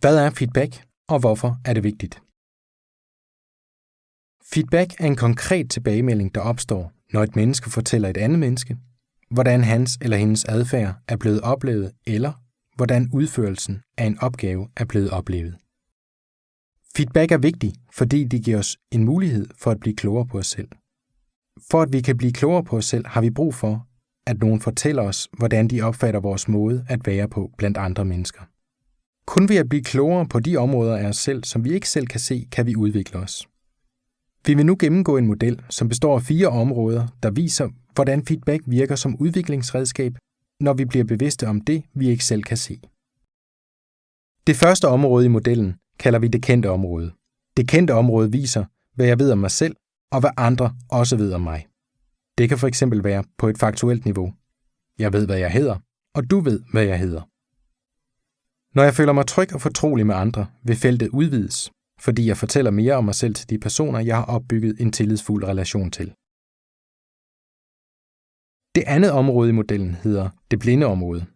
Hvad er feedback, og hvorfor er det vigtigt? Feedback er en konkret tilbagemelding, der opstår, når et menneske fortæller et andet menneske, hvordan hans eller hendes adfærd er blevet oplevet, eller hvordan udførelsen af en opgave er blevet oplevet. Feedback er vigtig, fordi det giver os en mulighed for at blive klogere på os selv. For at vi kan blive klogere på os selv, har vi brug for, at nogen fortæller os, hvordan de opfatter vores måde at være på blandt andre mennesker. Kun ved at blive klogere på de områder af os selv, som vi ikke selv kan se, kan vi udvikle os. Vi vil nu gennemgå en model, som består af 4 områder, der viser, hvordan feedback virker som udviklingsredskab, når vi bliver bevidste om det, vi ikke selv kan se. Det første område i modellen kalder vi det kendte område. Det kendte område viser, hvad jeg ved om mig selv, og hvad andre også ved om mig. Det kan fx være på et faktuelt niveau. Jeg ved, hvad jeg hedder, og du ved, hvad jeg hedder. Når jeg føler mig tryg og fortrolig med andre, vil feltet udvides, fordi jeg fortæller mere om mig selv til de personer, jeg har opbygget en tillidsfuld relation til. Det andet område i modellen hedder det blinde område.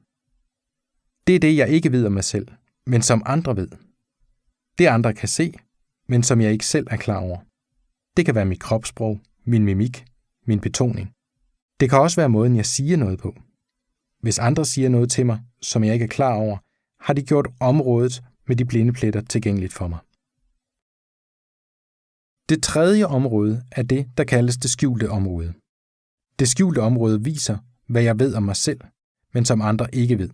Det er det, jeg ikke ved om mig selv, men som andre ved. Det andre kan se, men som jeg ikke selv er klar over. Det kan være mit kropssprog, min mimik, min betoning. Det kan også være måden, jeg siger noget på. Hvis andre siger noget til mig, som jeg ikke er klar over, har de gjort området med de blinde pletter tilgængeligt for mig. Det tredje område er det, der kaldes det skjulte område. Det skjulte område viser, hvad jeg ved om mig selv, men som andre ikke ved.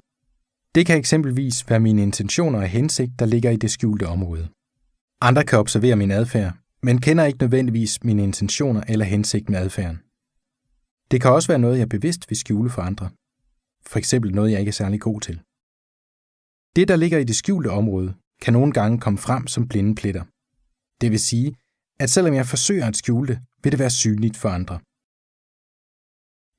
Det kan eksempelvis være mine intentioner og hensigt, der ligger i det skjulte område. Andre kan observere min adfærd, men kender ikke nødvendigvis mine intentioner eller hensigt med adfærden. Det kan også være noget, jeg bevidst vil skjule for andre. For eksempel noget, jeg ikke er særlig god til. Det, der ligger i det skjulte område, kan nogle gange komme frem som blinde pletter. Det vil sige, at selvom jeg forsøger at skjule det, vil det være synligt for andre.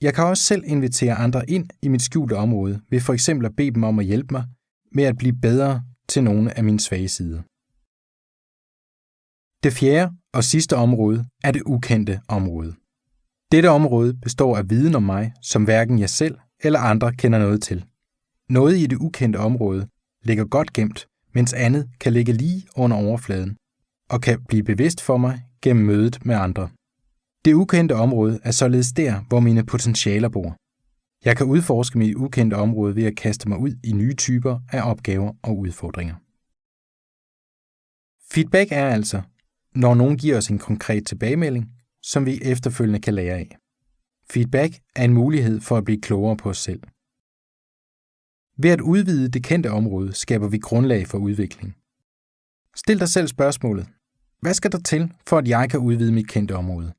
Jeg kan også selv invitere andre ind i mit skjulte område ved for eksempel at bede dem om at hjælpe mig med at blive bedre til nogle af mine svage sider. Det fjerde og sidste område er det ukendte område. Dette område består af viden om mig, som hverken jeg selv eller andre kender noget til. Noget i det ukendte område ligger godt gemt, mens andet kan ligge lige under overfladen og kan blive bevidst for mig gennem mødet med andre. Det ukendte område er således der, hvor mine potentialer bor. Jeg kan udforske mit ukendte område ved at kaste mig ud i nye typer af opgaver og udfordringer. Feedback er altså, når nogen giver os en konkret tilbagemelding, som vi efterfølgende kan lære af. Feedback er en mulighed for at blive klogere på os selv. Ved at udvide det kendte område skaber vi grundlag for udvikling. Stil dig selv spørgsmålet: hvad skal der til, for at jeg kan udvide mit kendte område?